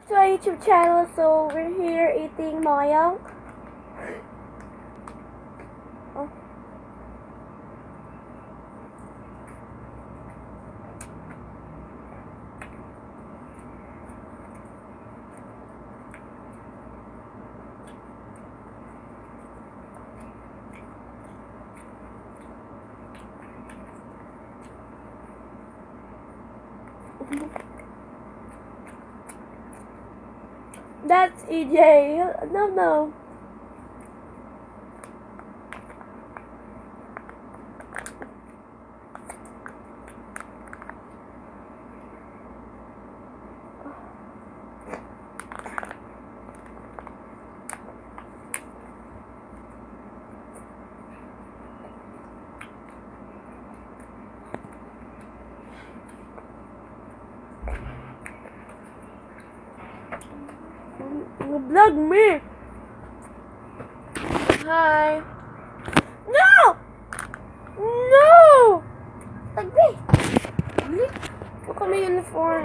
to our YouTube channel. So we're here eating Ngoyong. Oh. That's EJ. No. Vlog me. Hi. No. Tagbi. Look at my uniform.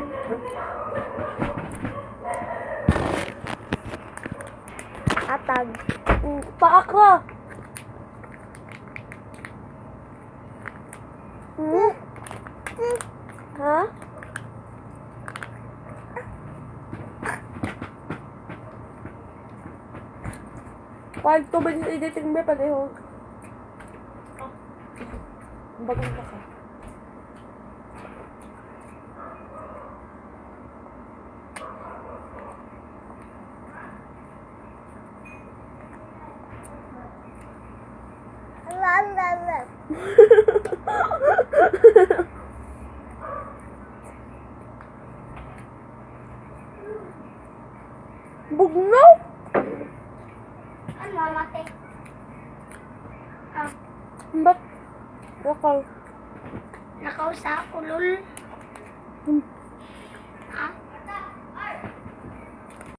Atag. Paa ko. Ha? Pag tubig sa editing mo, palihog. Bagang ka ka. Bugnaw? Ano, mate? Ba't? Nakaw. Nakaw sa kulol.